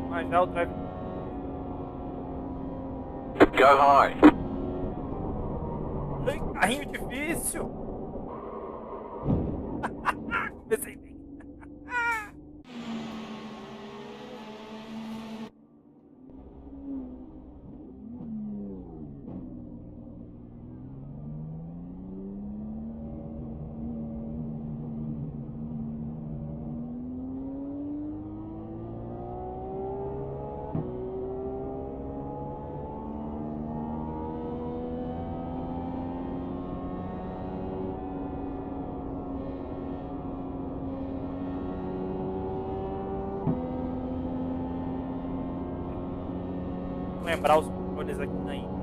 Mas já o drive. Go high. Ai, carrinho difícil. Comecei bem. Lembrar os controles aqui na Indy.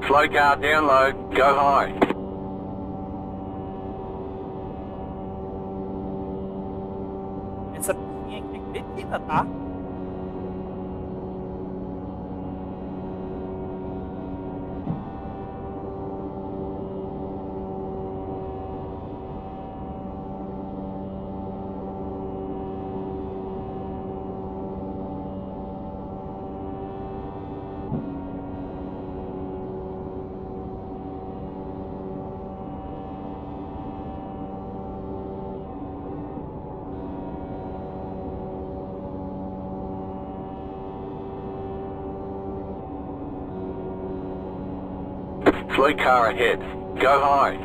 Slow car down low. Go high. Essa piscinha aqui é cretina, tá? Slow car ahead. Go high.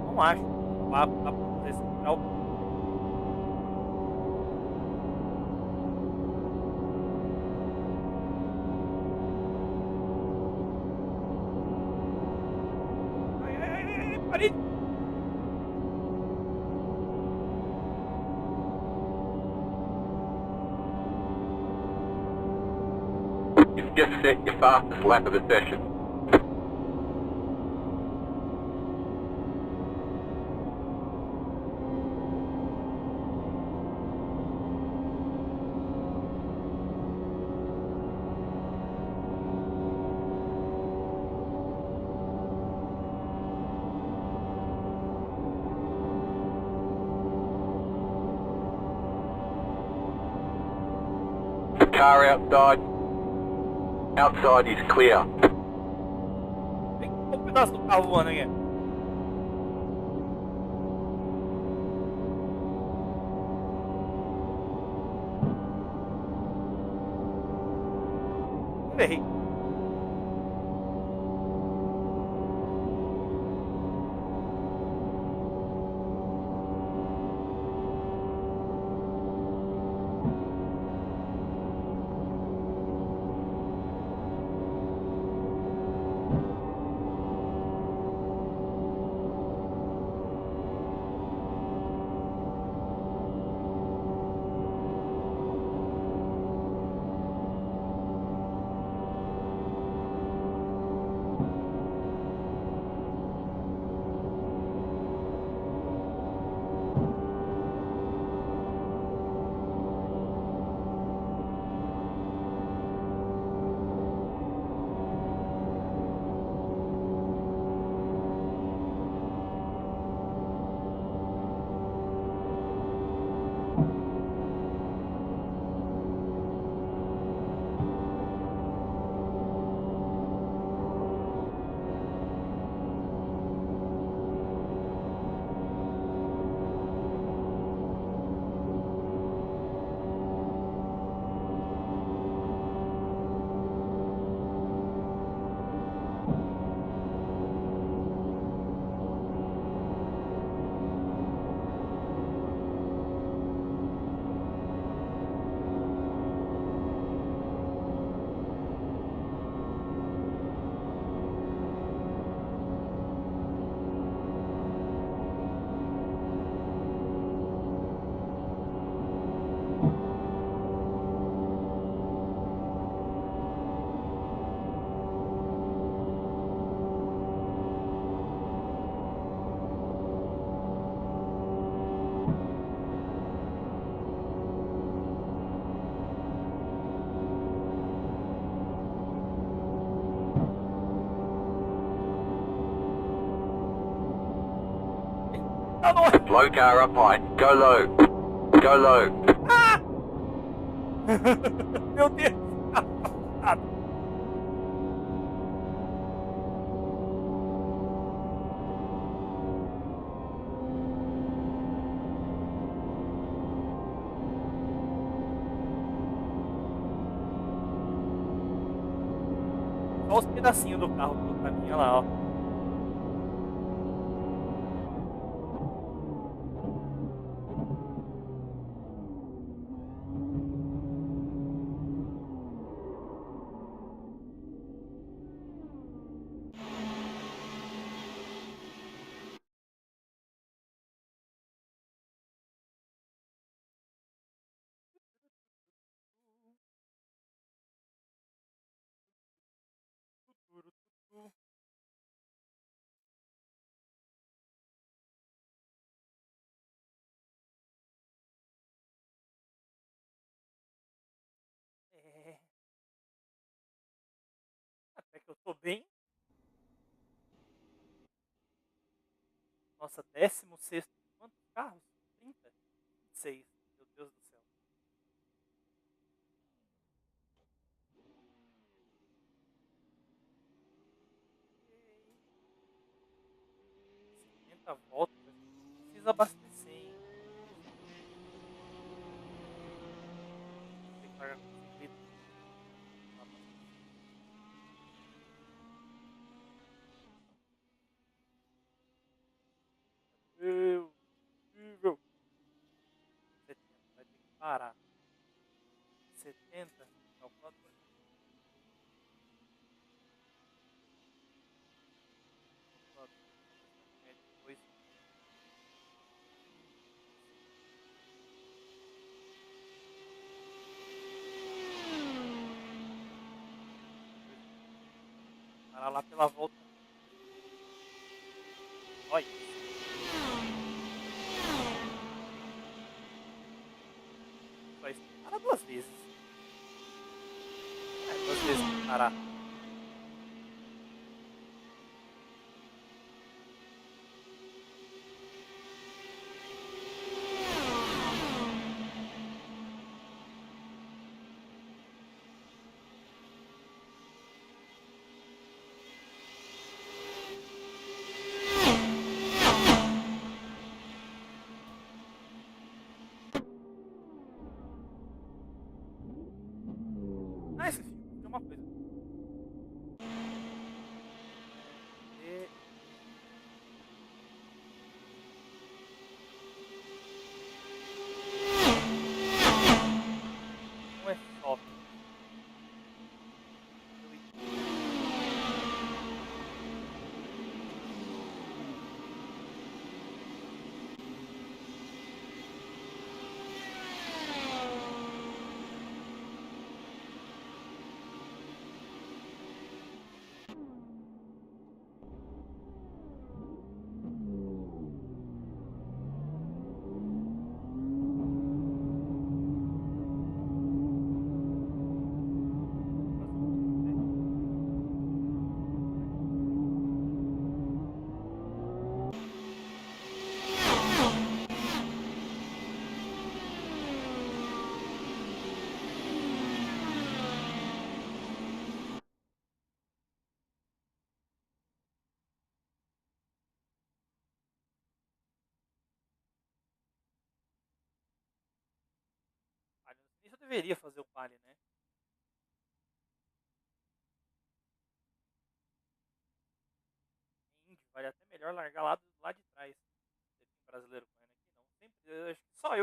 Não acho. Dá pra fazer esse grau. Ai, parei. You've just set your fastest lap of the session. Car outside. Outside is clear. Tem um pedaço do carro voando aqui. Errei. Não, não é. Slow car up high. Go low. Go low. Ah! Meu Deus. Ah, só os pedacinhos do carro pelo caminho, olha lá, ó. É, até que eu tô bem. Nossa, 16º. Quantos carros? 30? 26. Meu Deus do céu. Ei, 50 voltas. A gente precisa abastecer, hein? Vou ter que largar com 100 litros pra abastecer. Meu Deus. 70. Vai ter que parar. 70. Calculadora. Calculadora. Pressão média 2. 2. Parar lá pela volta. Olha isso. Só isso. Para 2 vezes. É, 2 vezes tem que parar. Ah, esqueci. Tem uma coisa. E... Não é soft. Isso eu deveria fazer o pare, né? Indy, vale até melhor largar lá de trás. Tem brasileiro correndo aqui, não. Sempre, eu acho que só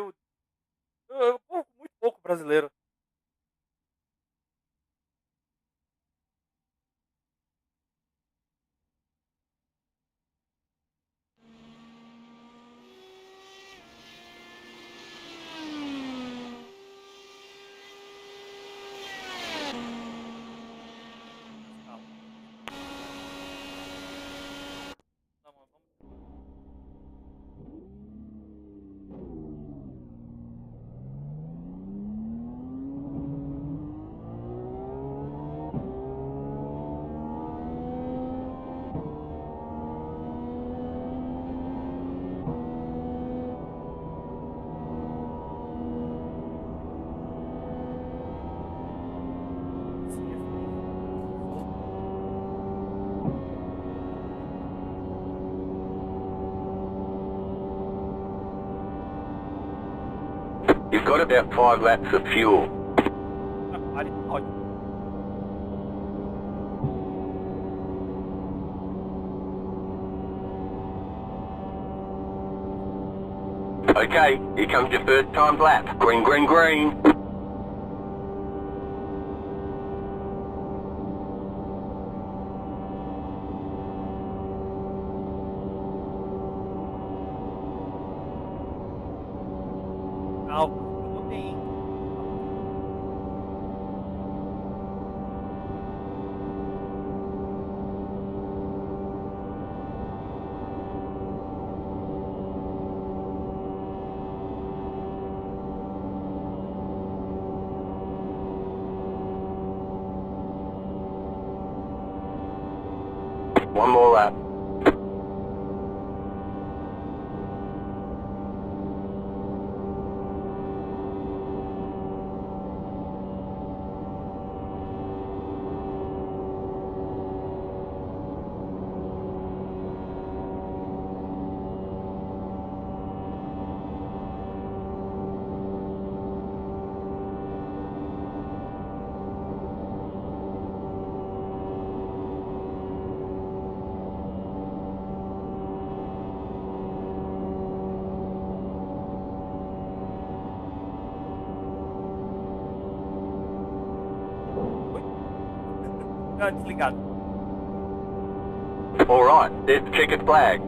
muito pouco brasileiro. Calma. Vamos. You've got about 5 laps of fuel. Vale, ótimo. Okay, here comes your first time lap. Green, green, green. Calma, eu tô bem. One more lap. Ah, desligado. Alright, there's the checkered flag.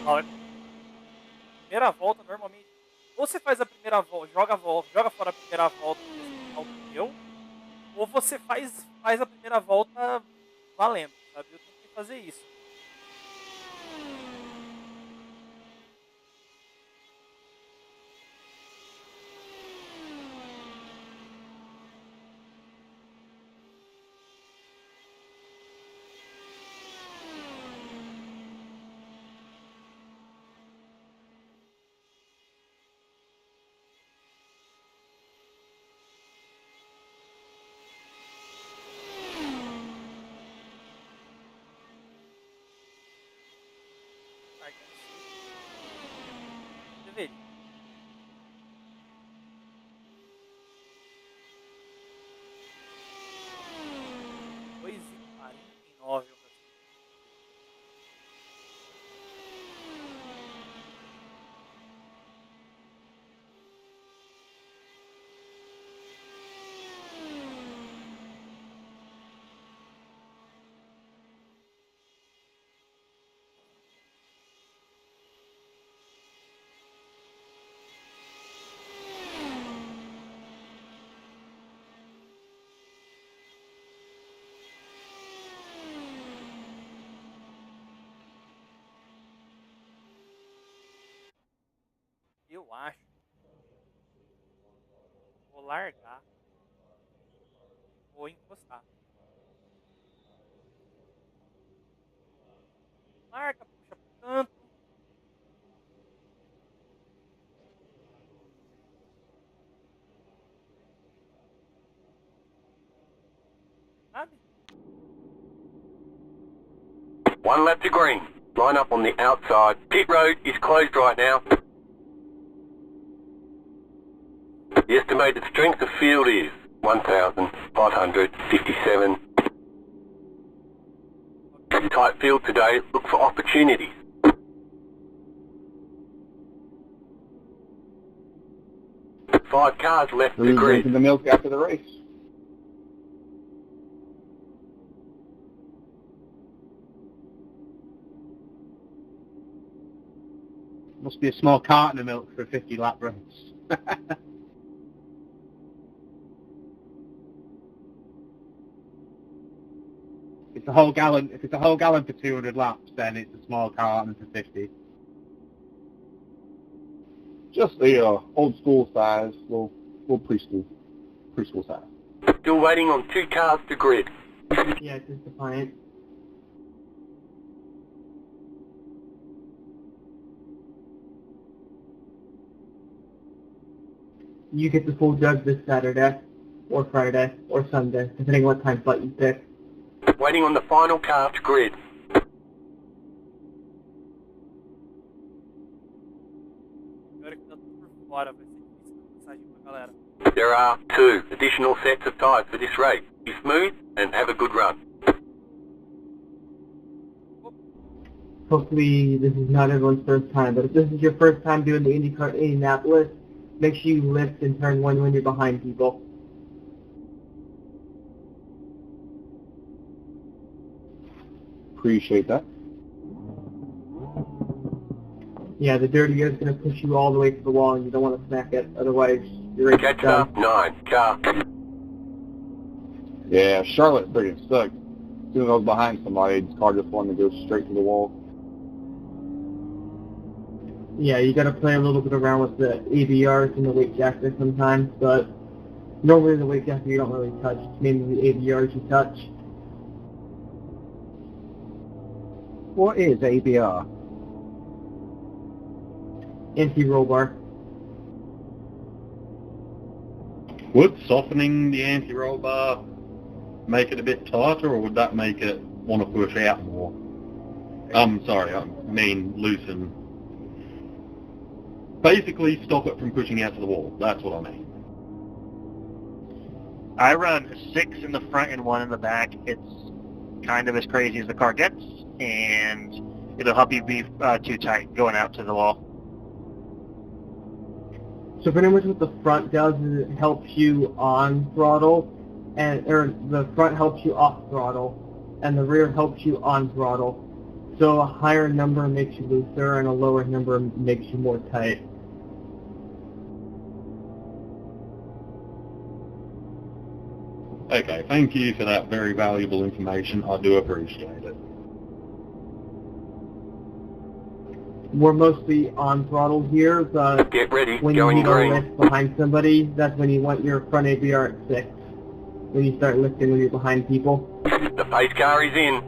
Olha, primeira volta normalmente. Ou você faz a primeira volta, joga fora a primeira volta pra esquentar o pneu, ou você faz a primeira volta valendo, sabe? Eu tentei fazer isso. Largando cedo. Deveria. Dois e 49 o meu tempo. Eu acho que vou largar, vou encostar. Marca, puxa pro canto. Sabe? One lap to green. Line up on the outside. Pit road is closed right now. The estimated strength of field is 1,557. Tight field today. Look for opportunities. 5 cars left to Who's grid. drinking the milk after the race? Must be a small carton of milk for a 50-lap race. If it's a whole gallon for 200 laps, then it's a small carton for 50. Just the old school size, little preschool size. Still waiting on 2 cars to grid. Yeah, just Defiant. You get the full jug this Saturday, or Friday, or Sunday, depending on what time slot you pick. Waiting on the final car to grid. Agora que tá tudo por fora, vai ser difícil dar mensagem pra galera. There are 2 additional sets of tyres for this race. Be smooth and have a good run. Hopefully this is not everyone's first time, but if this is your first time doing the IndyCar in Indianapolis, make sure you lift and turn one when you're behind people. Appreciate that. Yeah, the dirty air is going to push you all the way to the wall, and you don't want to smack it, otherwise your race is Catch done. up 9 car. Yeah, Charlotte's freaking stuck. As soon as I was behind somebody, his car just wanted to go straight to the wall. Yeah, you got to play a little bit around with the ABRs and the weight jacket sometimes, but normally the weight jacket you don't really touch. It's mainly the ABRs you touch. What is ABR? Anti-roll bar. Would softening the anti-roll bar make it a bit tighter, or would that make it want to push out more? Sorry, I mean loosen. Basically stop it from pushing out to the wall. That's what I mean. I run 6 in the front and 1 in the back. It's kind of as crazy as the car gets, and it'll help you be too tight going out to the wall. So pretty much what the front does is it helps you on throttle, or the front helps you off throttle, and the rear helps you on throttle. So a higher number makes you looser, and a lower number makes you more tight. Okay, thank you for that very valuable information. I do appreciate it. We're mostly on throttle here, but Get ready, when you going need a green. lift behind somebody, that's when you want your front ABR at 6. When you start lifting when you're behind people. The pace car is in.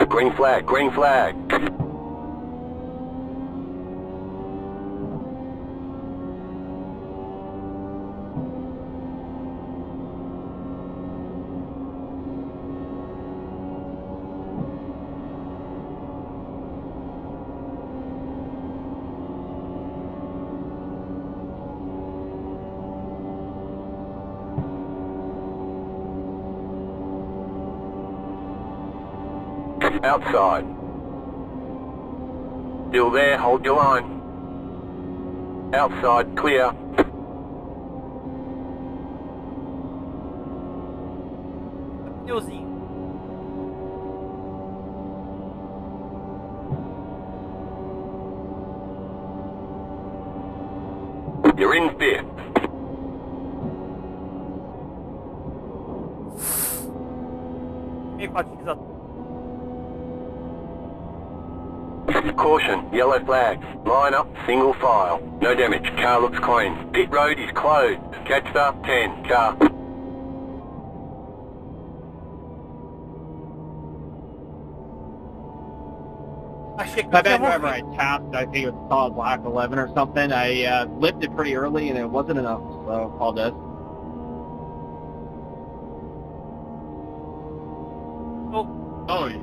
Green flag, green flag. Outside. Still there, hold your line. Outside, clear. Pneuzinho. You're in 5th. Meio 4x atrás. Caution, yellow flags. Line up, single file. No damage, car looks clean. Pit road is closed. Catch the 10 car. Achei que I eu tinha bet whenever morrido. I tapped, I think it was solid black 11 or something. I lifted pretty early and it wasn't enough, so apologize. Oh, yeah.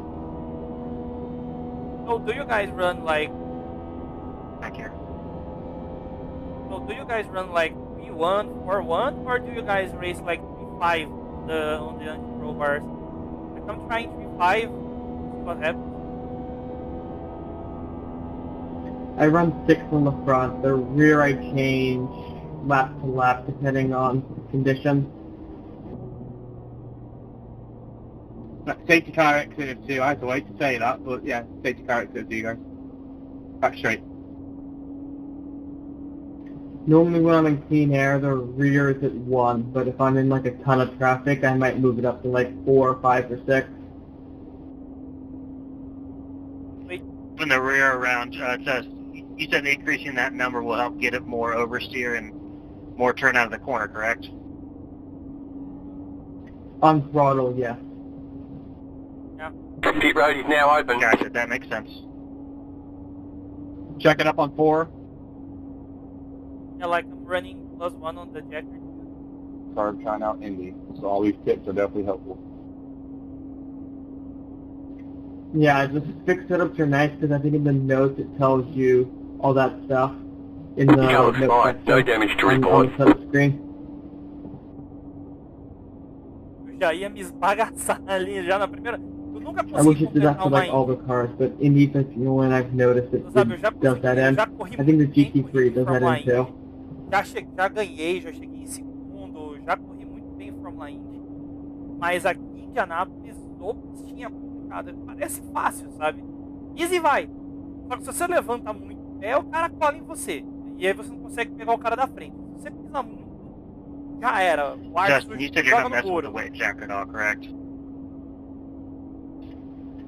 So do you guys run like? Back here. So do you guys run like 3-1, 4-1, or do you guys race like 3-5 on the anti-roll bars? Like I'm trying 3-5. See what happens. I run 6 on the front. The rear I change lap to lap depending on conditions. Safety car exited too. I had to wait to say that, but yeah, safety car exited too, guys. Back straight. Normally when I'm in clean air, the rear is at 1, but if I'm in like a ton of traffic, I might move it up to like 4 or 5 or 6. moving the rear around, it says, you said increasing that number will help get it more oversteer and more turn out of the corner, correct? On throttle, yes. Pit road is now open. Gotcha, that makes sense. Check it up on 4. Yeah, like I'm running +1 on the jacker. Started trying out Indy, so all these tips are definitely helpful. Yeah, the fixed setups are nice because I think in the notes it tells you all that stuff in the Yeah, looks note fine. section No damage to on report. the setup screen. Eu já ia me esbagaçar ali já na primeira. Eu nunca I wish consegui it did that completar for uma like all Indy. the cars, but Indy's like the only one I've noticed that Sabe, eu já does that consegui, eu end. já corri I think the muito bem GT3 corrida em does that Fórmula end too. Indy. Já ganhei, já cheguei em segundo, já corri muito bem em Fórmula Indy. Mas aqui em Indianápolis, o pistinha complicada. Parece fácil, sabe? Easy vai. Só que se você levanta muito o pé, o cara cola em você. E aí você não consegue pegar o cara da frente. Se você pisa muito, já era. O ar Justin, you said you're joga not no messing with the couro. weight jack at all, correct?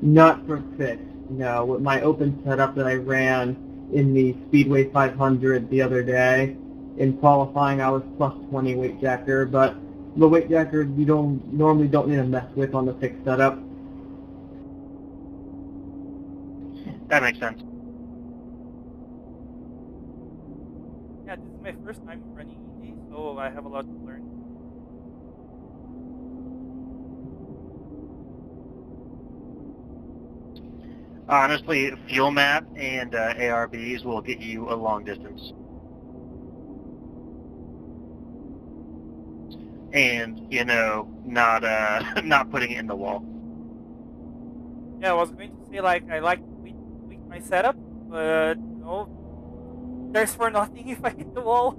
Not for fixed, no. With my open setup that I ran in the Speedway 500 the other day, in qualifying I was +20 weight jacker, but the weight jacker you normally don't need to mess with on the fixed setup. That makes sense. Yeah, this is my first time running Indy, so I have a lot to learn. Honestly, fuel map and ARBs will get you a long distance. And, you know, not not putting it in the wall. Yeah, I was going to say, like, I like to tweak my setup, but, you know, there's for nothing if I hit the wall.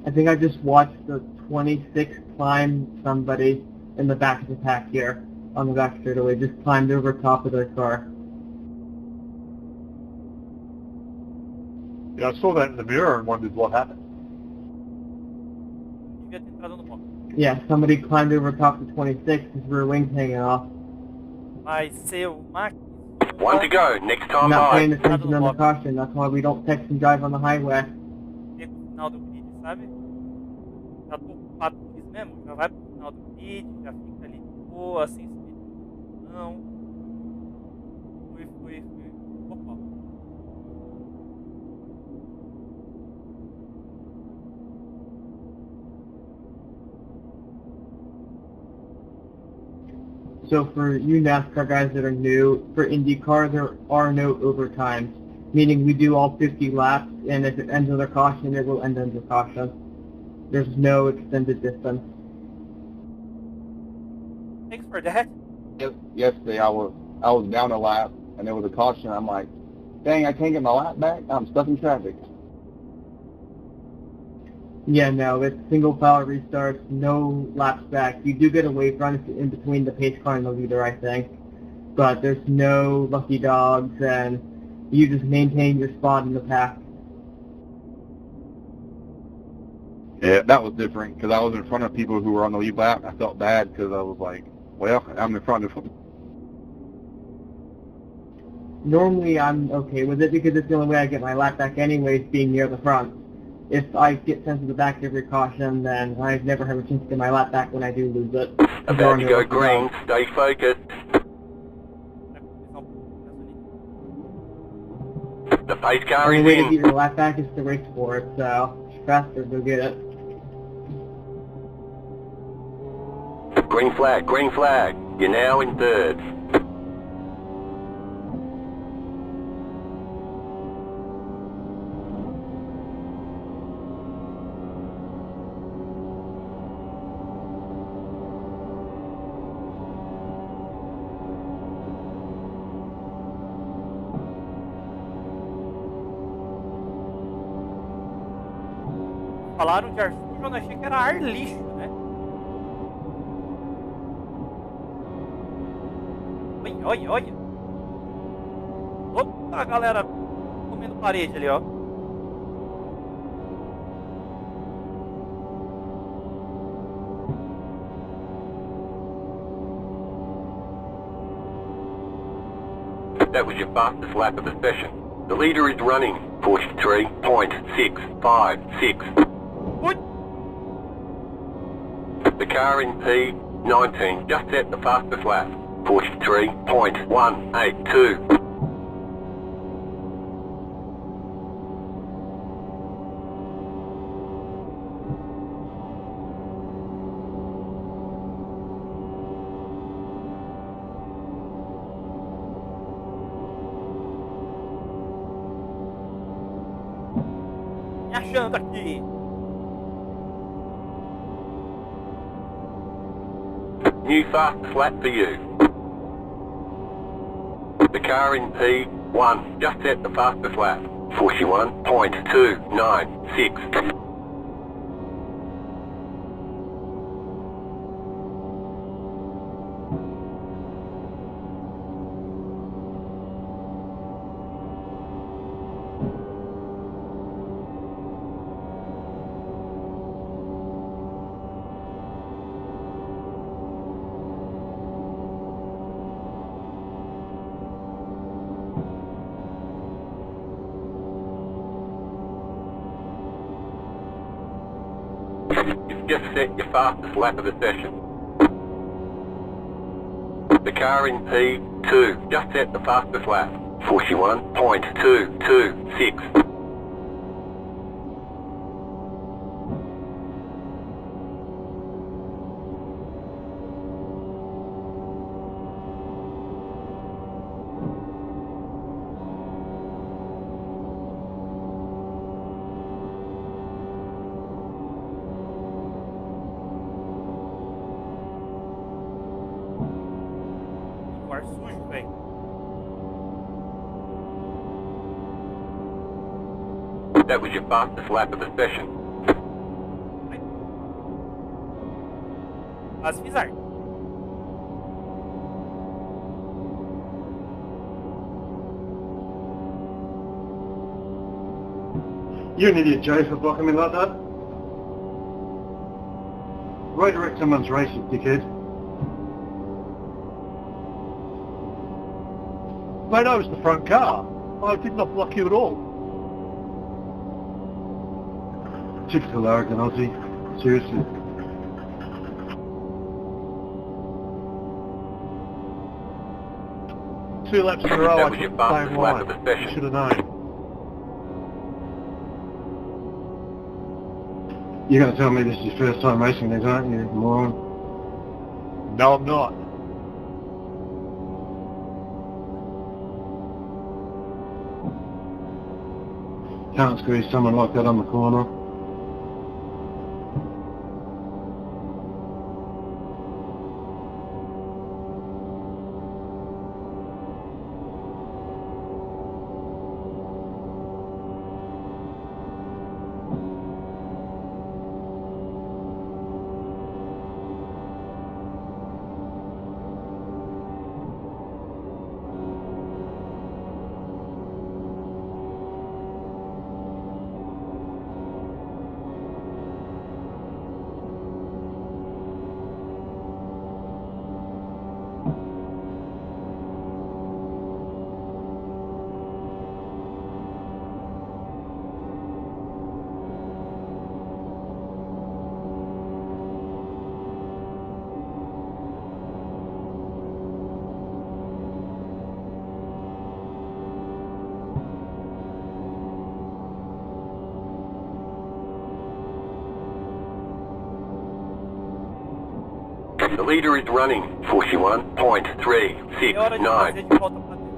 I think I just watched the 26 climb somebody in the back of the pack here, on the back straightaway, just climbed over top of their car. Yeah, I saw that in the mirror and wondered what happened. Devia ter entrado no box. Yeah, somebody climbed over top of 26, his rear wing's hanging off. Vai ser uma... One to go. Next time Not paying by. attention on the caution, that's why we don't text and drive on the highway. Chega no final do grid, sabe? Já tô ocupado com isso mesmo, já vai pro final do grid, já fica ali de boa, sem se meter não. Fui. Opa. So for you NASCAR guys that are new, for IndyCar there are no overtimes, meaning we do all 50 laps, and if it ends under caution, it will end under caution. There's no extended distance. Thanks for that. Yesterday I was down a lap and there was a caution. I'm like, dang, I can't get my lap back. I'm stuck in traffic. Yeah, no, it's single file restarts, no laps back. You do get a wave run in between the pace car and the leader, I think, but there's no lucky dogs, and you just maintain your spot in the pack. Yeah, that was different because I was in front of people who were on the lead lap. I felt bad because I was like, well, I'm in front of them. Normally I'm okay with it because it's the only way I get my lap back anyways, being near the front. If I get sent to the back every caution, then I never have a chance to get my lap back when I do lose it. About to go green. Stay focused. The pace The car only is way to in. get your lap back is to race for it, so faster, go get it. Green flag, green flag. You're now in third. Falaram de ar sujo, eu não achei que era ar lixo, né? Olha. Opa, galera comendo parede ali, ó. That was your fastest lap of the session. The leader is running 43.656. What? The car in P19 just set the fastest lap. 43.182. Me achando aqui. New fastest lap for you. The car in P1 just set the fastest lap. 41.296. You've just set your fastest lap of the session. The car in P2 just set the fastest lap. 41.226. Ar sujo, velho. That was your fastest lap of the session. Quase fiz arte. You're an idiot, Joe, for blocking me like that. Redirect someone's race, you dickhead. Mate, I was the front car. I did not block you at all. Typical arrogant Aussie. Seriously. Two laps in a row, That I was your took the fastest same lap line. of the session. You should have known. You're going to tell me this is your first time racing these, aren't you, moron? No, I'm not. Can't squeeze someone like that on the corner. The leader is running É hora de fazer 41.369. de volta pra dentro.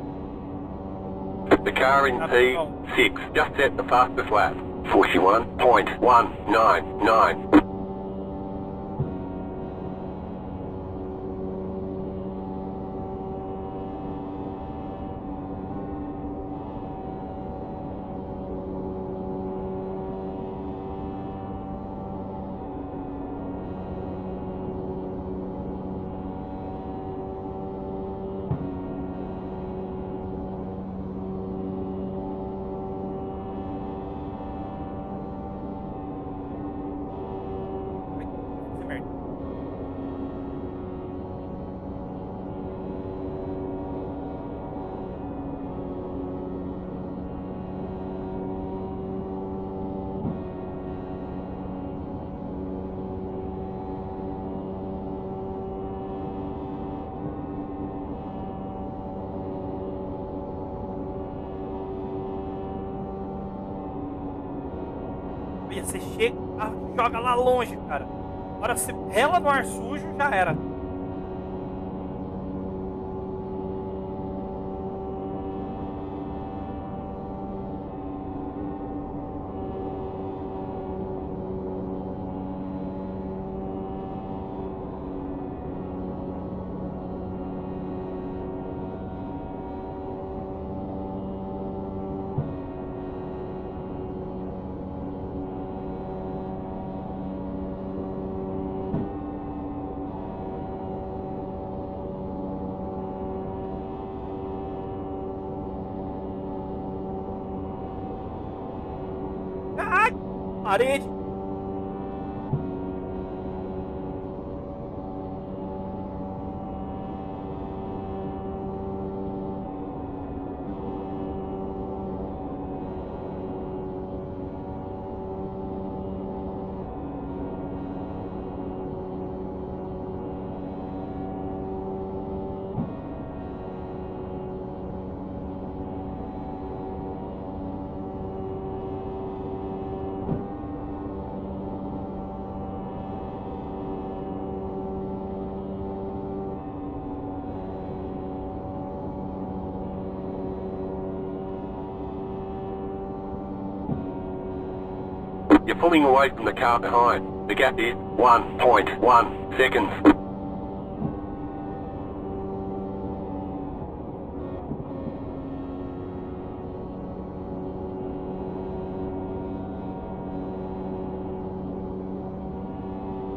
The car in P6 just set the fastest lap. 41.199. Olha, você chega, joga lá longe, cara. Agora você rela no ar sujo, já era. Ai, parede. You're pulling away from the car behind. The gap is 1.1 seconds.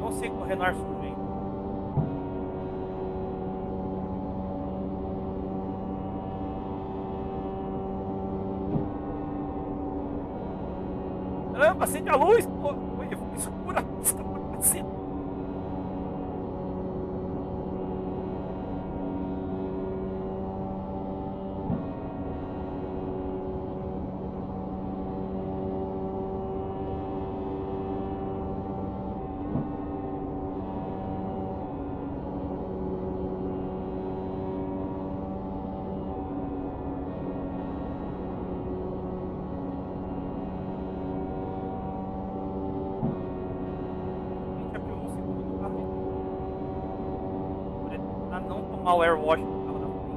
Não sei correr no ar sujo ainda. Caramba, acende a luz, pô. Oi, escura a pista pra cacete. Pra não tomar o airwash do carro da frente.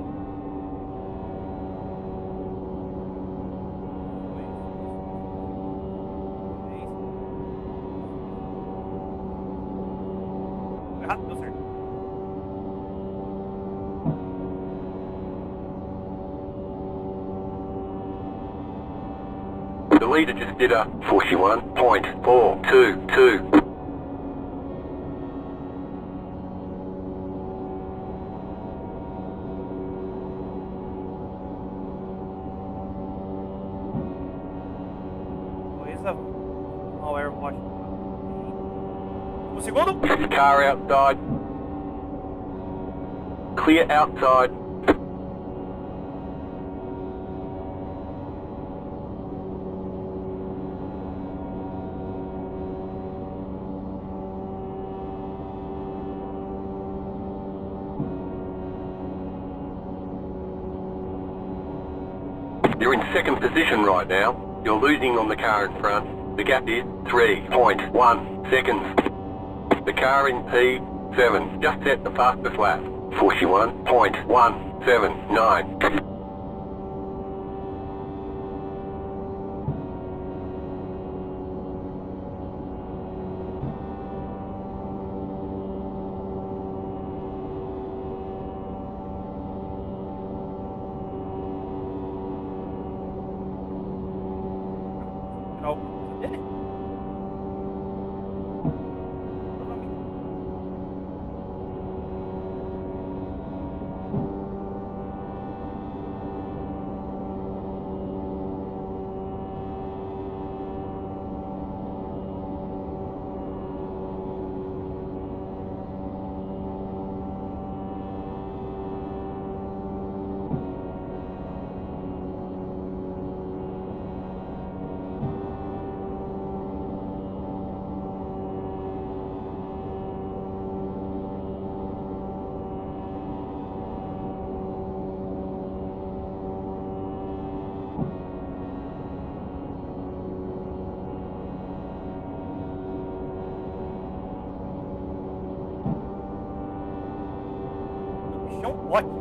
Errado, deu certo. The leader just did a 41.422. Coisa, vamos tomar o airwash do carro da frente. Um segundo. Car outside. Clear outside. You're in second position right now. You're losing on the car in front. The gap is 3.1 seconds. The car in P7 just set the fastest lap. 41.179. Tirar alguma coisa dele? Provavelmente. chão ótimo.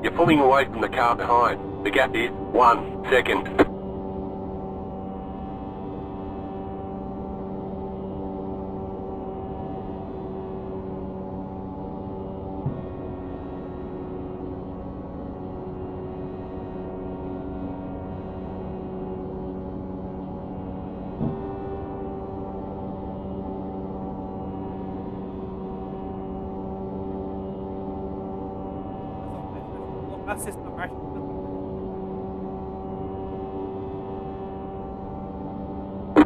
You're pulling away from the car behind. The gap is 1 second. A sexta marcha.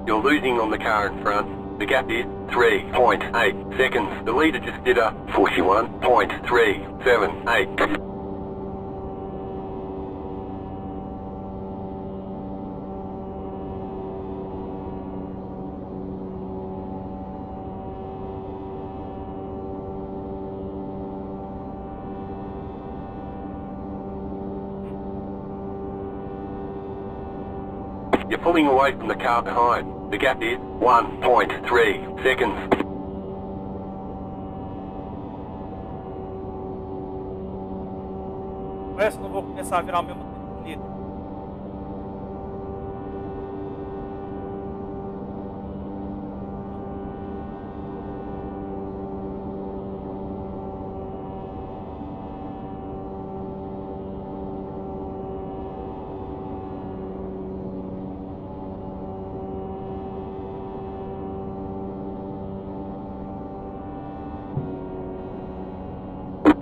You're losing on the car in front. The gap is 3.8 seconds. The leader just did a 41.378. You're pulling away from the car behind. The gap is 1.3 seconds. Olha se eu não vou começar a virar ao mesmo tempo que líder.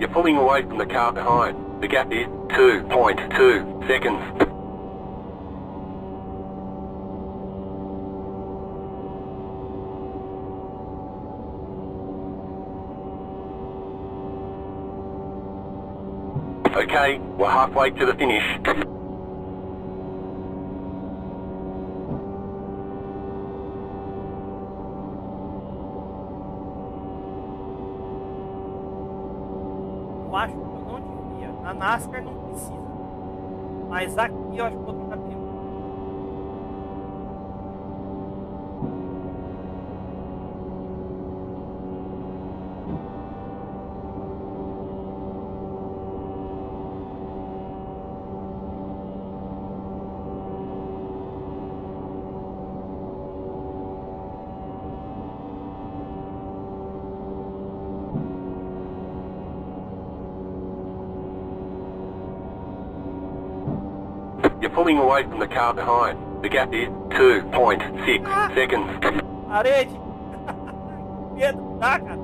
You're pulling away from the car behind. The gap is 2.2 seconds. Okay, we're halfway to the finish. Eu acho que eu não devia. Na NASCAR não precisa. Mas aqui eu acho que vou trocar tempo. You're pulling away from the car behind. The gap is 2.6 seconds. Parede! Medo, tá, cara?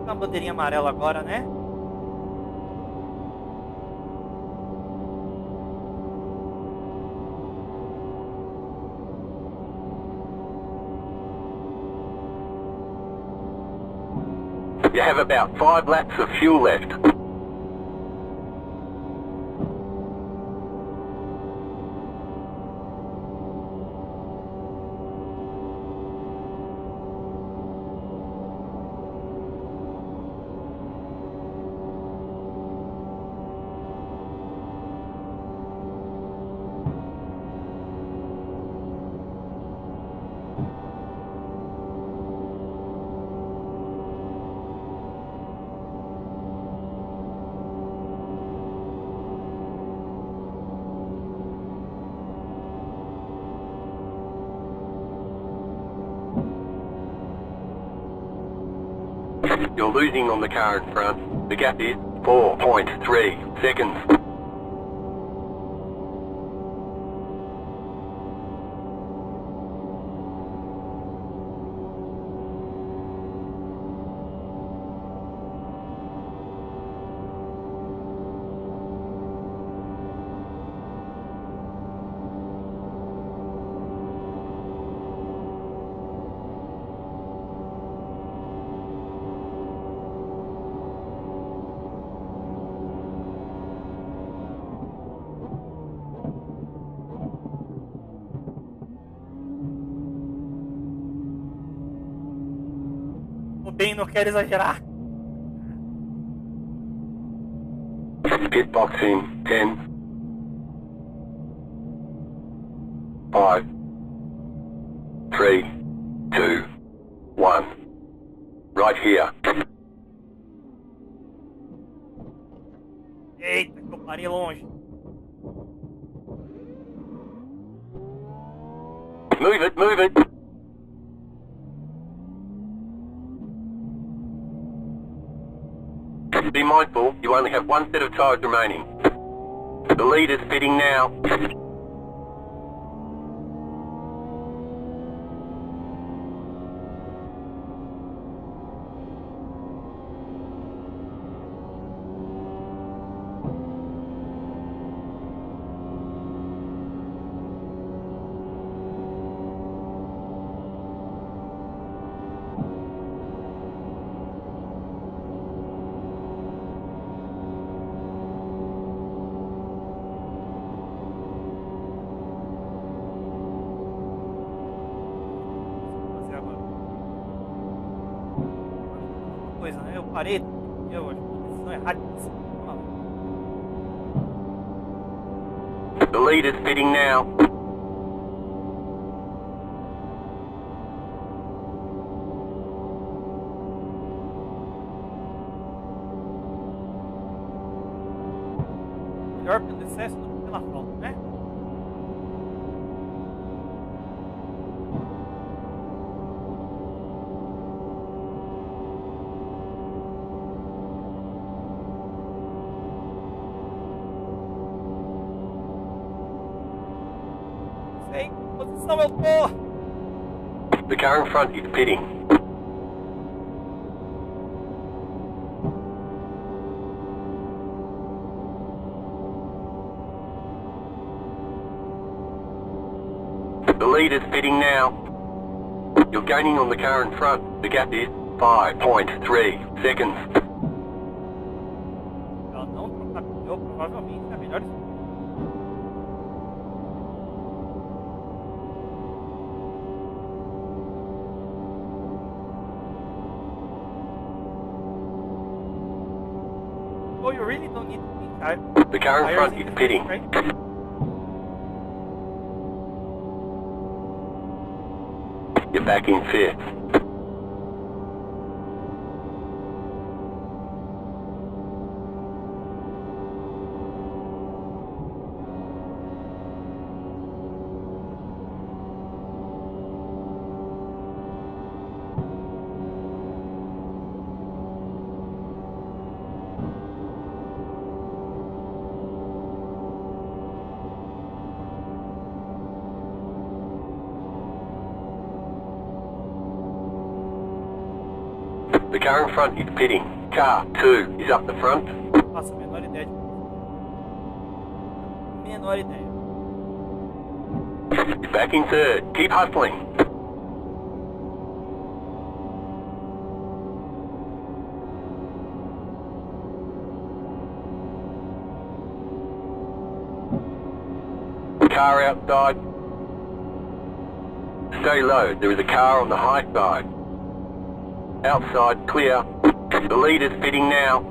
Uma bandeirinha amarela agora, né? You have about 5 laps of fuel left. You're losing on the car in front. The gap is 4.3 seconds. O Ben não quer exagerar. Pitbox in 10, 5, 3, 2, 1. Right here. Eita, que eu parei longe. Move it, move it. Be mindful, you only have one set of tyres remaining. The lead is pitting now. Coisa, né? Eu parei, eu acho que a decisão é erradíssima. The lead is pitting now. Melhor pelo excesso do que pela falta, né? Sei em que posição eu tô. The car in front is pitting. The lead is pitting now. You're gaining on the car in front. The gap is 5.3 seconds. Ela não trocar pneu provavelmente é a melhor escolha. Oh, you really don't need to be tired. The car in front is pitting. Right? You're back in fifth. The car in front is pitting. Car 2 is up the front. Não faço a menor ideia de menor ideia. You're back in third. Keep hustling. Car outside. Stay low. There is a car on the high side. Outside, clear. The lead is pitting now.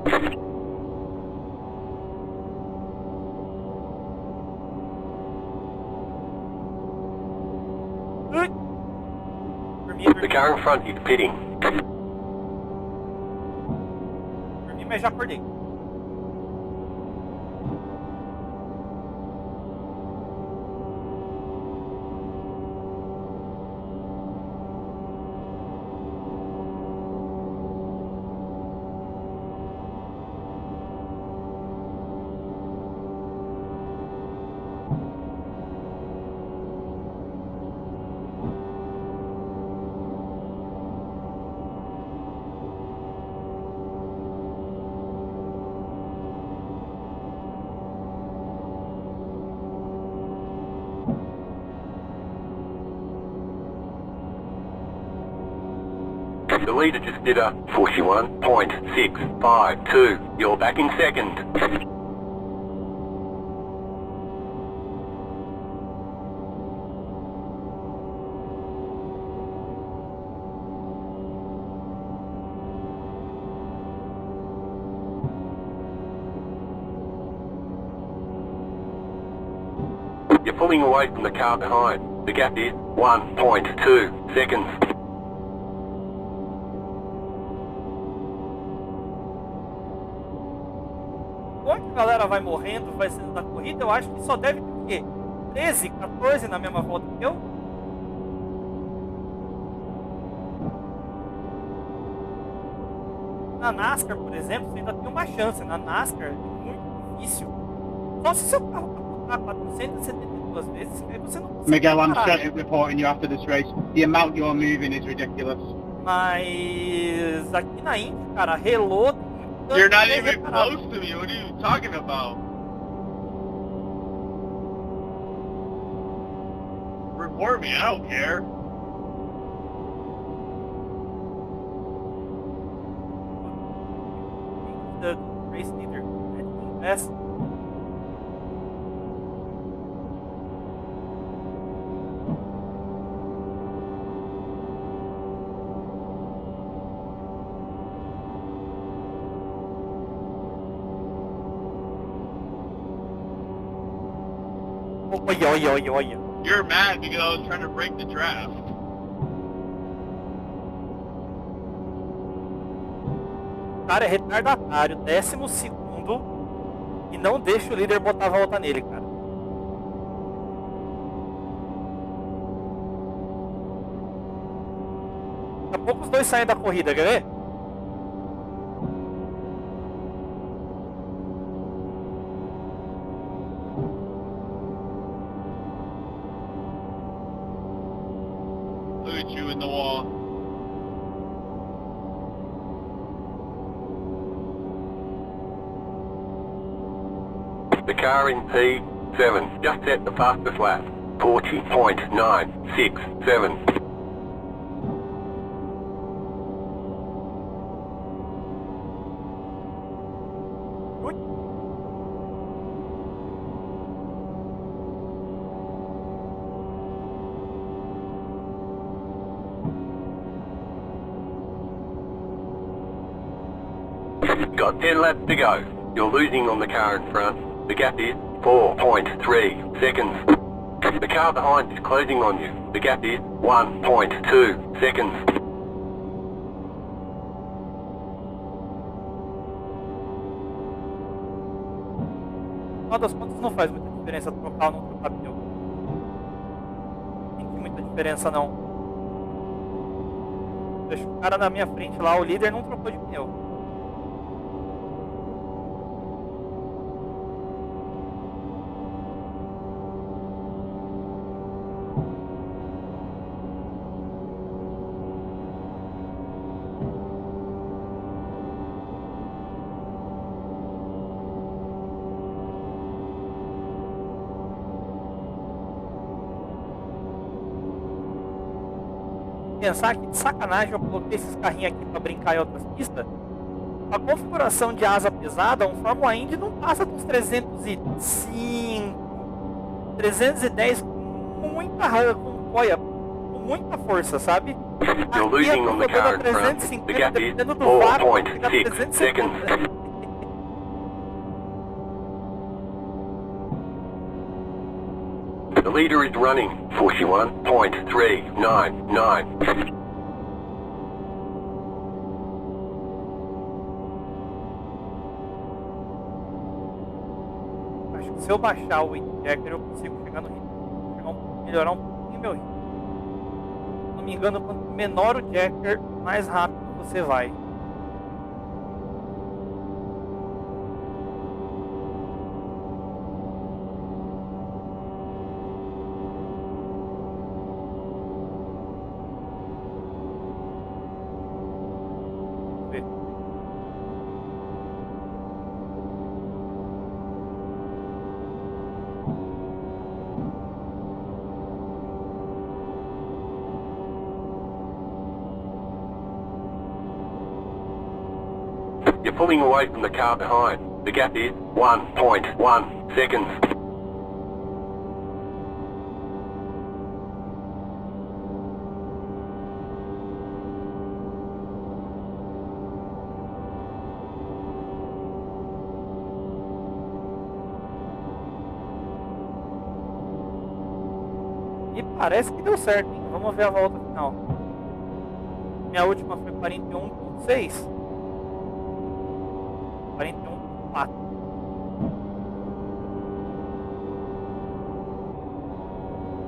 The car in front is pitting. Dormi, mas já acordei. The leader just did a 41.652. You're back in second. You're pulling away from the car behind. The gap is 1.2 seconds. Enquanto a galera vai morrendo, vai sendo da corrida, eu acho que só deve ter o quê? 13, 14 na mesma volta que eu? Na NASCAR, por exemplo, você ainda tem uma chance. Na NASCAR é muito difícil. Só se seu carro capotar 472 vezes, aí você não consegue Miguel, I'm parar. straight reporting you after this race. The amount you're moving is ridiculous. Mas aqui na Indy, cara, relou. You're not even close to me. What are you talking about? Report me. I don't care. The race leader. Best. Olha. You're mad because I was trying to break the draft. O cara é retardatário, 12º, e não deixa o líder botar a volta nele, cara. Daqui a pouco os dois saem da corrida, quer ver? Look at you in the wall. The car in P7 just set the fastest lap. 40.967. Got 10 laps to go. You're losing on the car in front. The gap is 4.3 seconds. The car behind is closing on you. The gap is 1.2 seconds. No final das contas não faz muita diferença trocar ou não trocar pneu. Não tem muita diferença não. Deixa o cara na minha frente lá, o líder não trocou de pneu. Pensar que de sacanagem eu coloquei esses carrinhos aqui para brincar em outras pistas. A configuração de asa pesada, um Fórmula Indy não passa dos 305, 310 com muita força, sabe? You're losing on the car in front. The gap is 4.6 seconds. The leader is running 41.399. Acho que se eu baixar o Jacker eu consigo chegar no ritmo, melhorar um pouquinho meu ritmo. Se não me engano, quanto menor o Jacker, mais rápido você vai. You're pulling away from the car behind. The gap is 1.1 seconds. E parece que deu certo, hein? Vamos ver a volta final. Minha última foi 41.6. 41.4.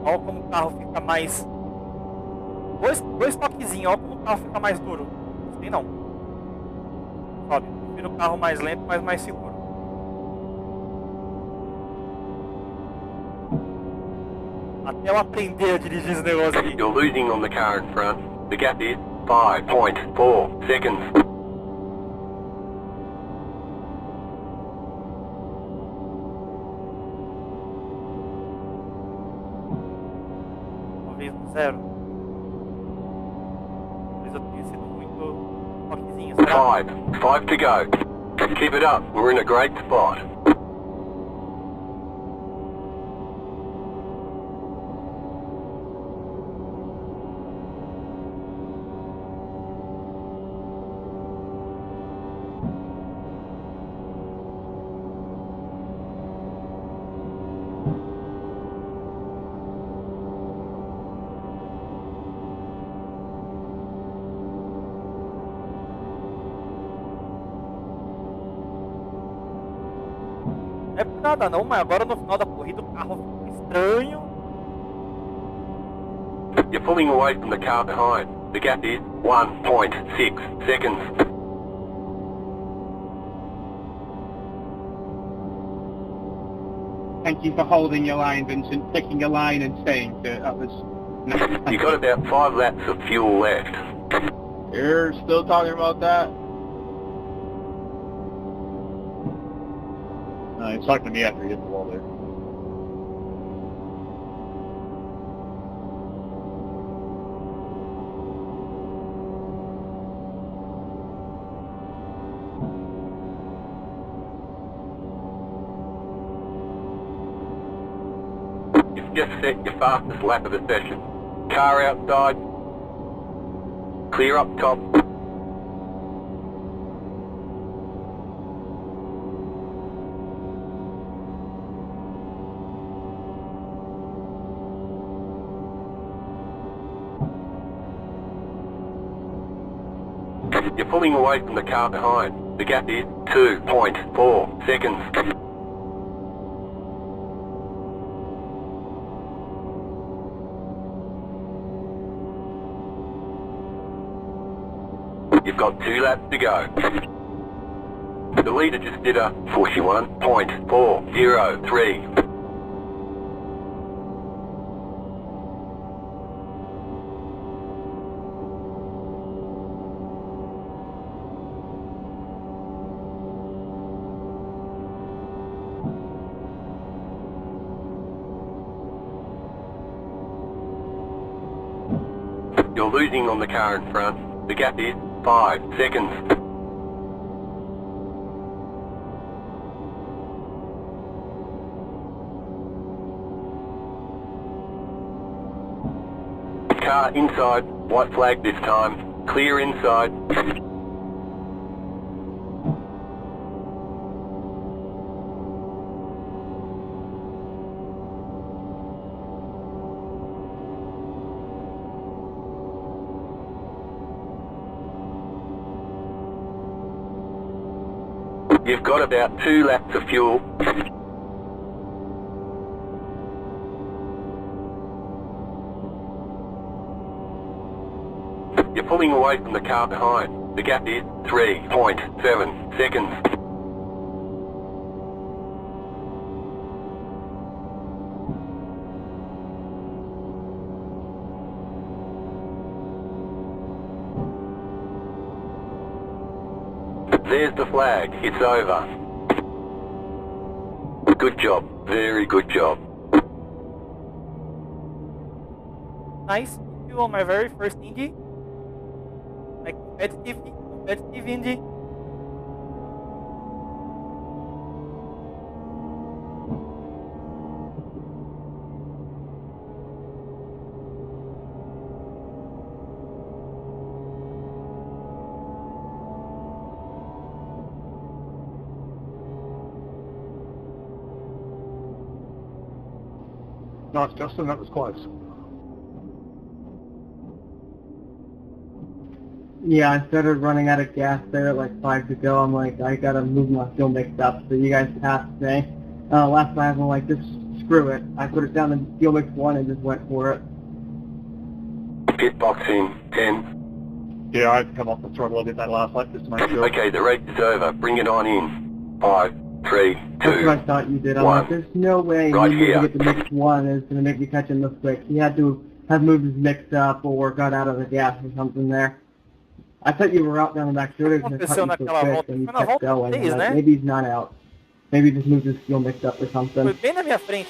Olha como o carro fica mais... Dois toquezinhos, olha como o carro fica mais duro. Não gostei não. Sobe, prefiro o carro mais lento, mas mais seguro. Até eu aprender a dirigir esse negócio aqui. You're losing on the car in front. The gap is 5.4 seconds. Talvez no zero. Talvez eu tenha sido muito toquezinho, será? 5 to go. Keep it up. We're in a great spot. Não é por nada não, mas agora no final da corrida o carro ficou estranho. You're pulling away from the car behind. The gap is 1.6 seconds. Thank you for holding your line, Vincent, picking a line and staying to it. That was nice. You got about 5 laps of fuel left. You're still talking about that? He's talking to me after he hit the wall there. You've just set your fastest lap of the session. Car outside. Clear up top. You're pulling away from the car behind. The gap is 2.4 seconds. You've got 2 laps to go. The leader just did a 41.403. You're losing on the car in front. The gap is 5 seconds. Car inside. White flag this time. Clear inside. You've got about 2 laps of fuel. You're pulling away from the car behind. The gap is 3.7 seconds. There's the flag. It's over. Good job. Very good job. Nice you on my very first Indy. My competitive Indy. Nice, Justin. That was close. Yeah, I started running out of gas there at like 5 to go. I'm like, I gotta move my fuel mix up, so you guys passed me. Last night I'm like, just screw it. I put it down in fuel mix 1 and just went for it. Pit box in 10. Yeah, I had to come off the throttle a bit that last lap just to make sure. Okay, the race is over. Bring it on in. 5, 3, 2, That's what I thought you did. I'm like, there's no way Right he moved here. to get to mix 1 is going to make me catch him this quick. He had to have moved his mix up or got out of the gas or something there. I thought you were out down the back shooter because I Aconteceu caught you so naquela quick volta. and you Foi na kept volta going. 3, I'm like, né? maybe he's not out. Maybe he just moved his fuel mix up or something. Foi bem na minha frente.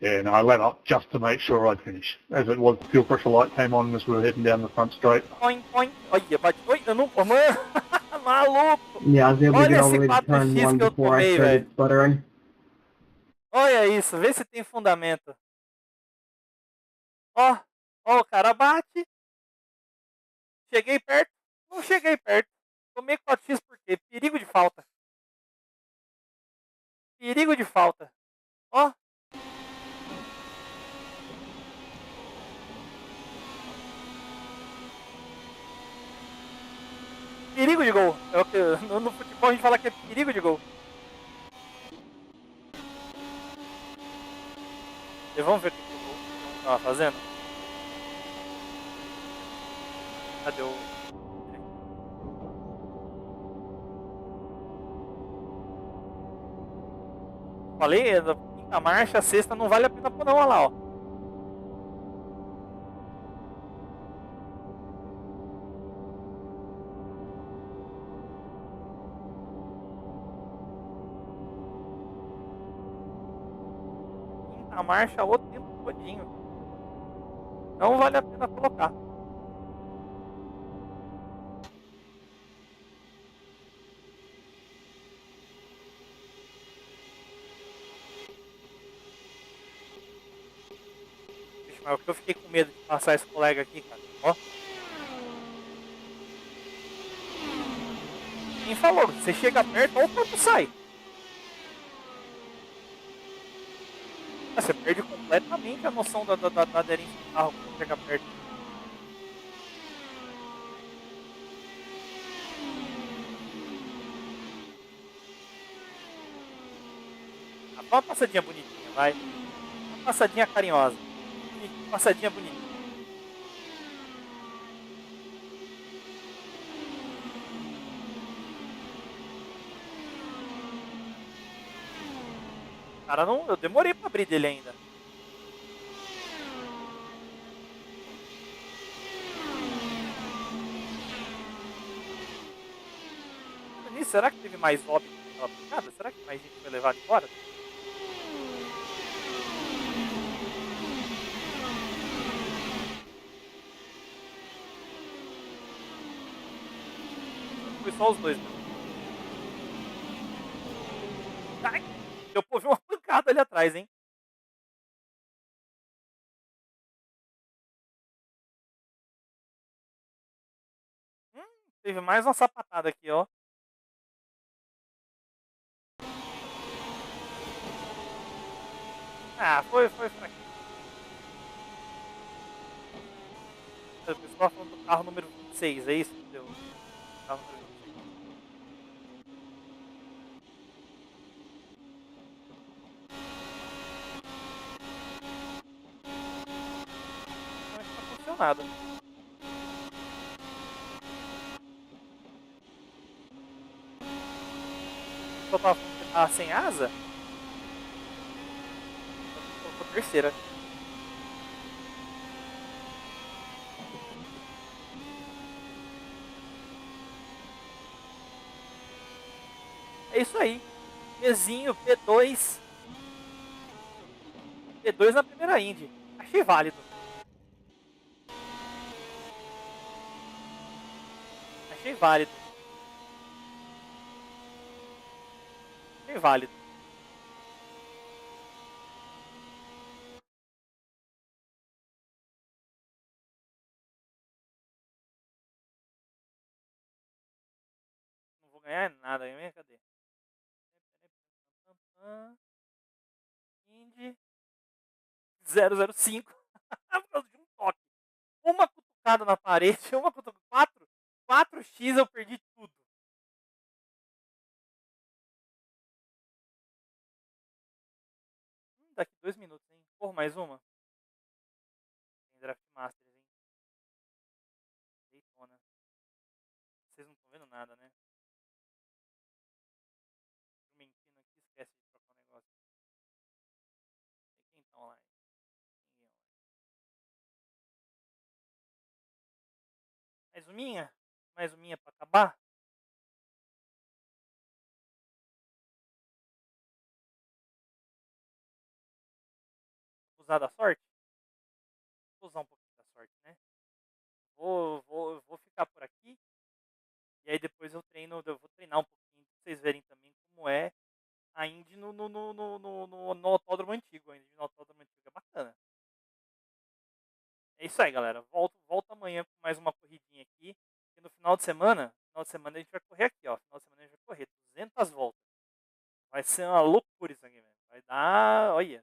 Yeah, no, I let up just to make sure I'd finish. As it was, the fuel pressure light came on as we were heading down the front straight. Poing, poing. Olha, bate. Oi, eu não... Oh, mano, maluco. Yeah, I was able to Olha get all the esse way to turn 4x 1 que eu before I tomei, started velho. sputtering. Olha isso, vê se tem fundamento. Ó, ó, o cara bate. Cheguei perto. Não cheguei perto. Tomei 4x por quê? Perigo de falta. Perigo de falta. Ó. Perigo de gol. É o que no futebol a gente fala que é perigo de gol. E vamos ver o que o tava fazendo. Cadê o... Falei, da quinta marcha, a sexta não vale a pena pôr não, olha lá, ó. Quinta marcha o tempo todinho. Não vale a pena colocar. Mas o que eu fiquei com medo de passar esse colega aqui, cara. Ó. Quem falou? Você chega perto, olha o corpo sai. Você perde completamente a noção da aderência do carro quando chega perto. Dá uma passadinha bonitinha, vai. Uma passadinha carinhosa. Passadinha bonita. Cara, não, eu demorei pra abrir dele ainda. Será que teve mais óbito naquela pancada? Será que mais gente foi levado embora? Foi só os dois, mano. Ai, eu vi uma pancada ali atrás, hein? Teve mais uma sapatada aqui, ó. Ah, foi fraquinho. O pessoal falando do carro número 26, é isso que deu? Carro número 26. Não aconteceu nada. Só tava falando que tava sem asa? Colocou terceira. É isso aí. Pzinho, P2. P2 na primeira Indy. Achei válido. Achei válido. Achei válido. Não vou ganhar nada, hein? Cadê? Indy. 005 por causa de um toque. Uma cutucada na parede, uma cutucada. 4x eu perdi tudo. Daqui 2 minutos, hein? Porra, mais uma. Tem Draft Masters, hein? Deitona. Vocês não estão vendo nada, né? Mentindo aqui, esquece de trocar um negócio. E quem tá online? Ninguém online. Mais uminha? Mais uminha pra acabar? Usar da sorte? Vou usar um pouquinho da sorte, né? Vou ficar por aqui. E aí depois eu vou treinar um pouquinho pra vocês verem também como é a Indy no autódromo antigo. A Indy no autódromo antigo é bacana. É isso aí, galera. Volto amanhã com mais uma corridinha aqui. E no final de semana a gente vai correr aqui, ó. Final de semana a gente vai correr 200 voltas. Vai ser uma loucura isso aqui, velho. Vai dar, olha.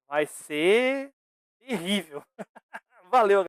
Vai ser terrível. Valeu,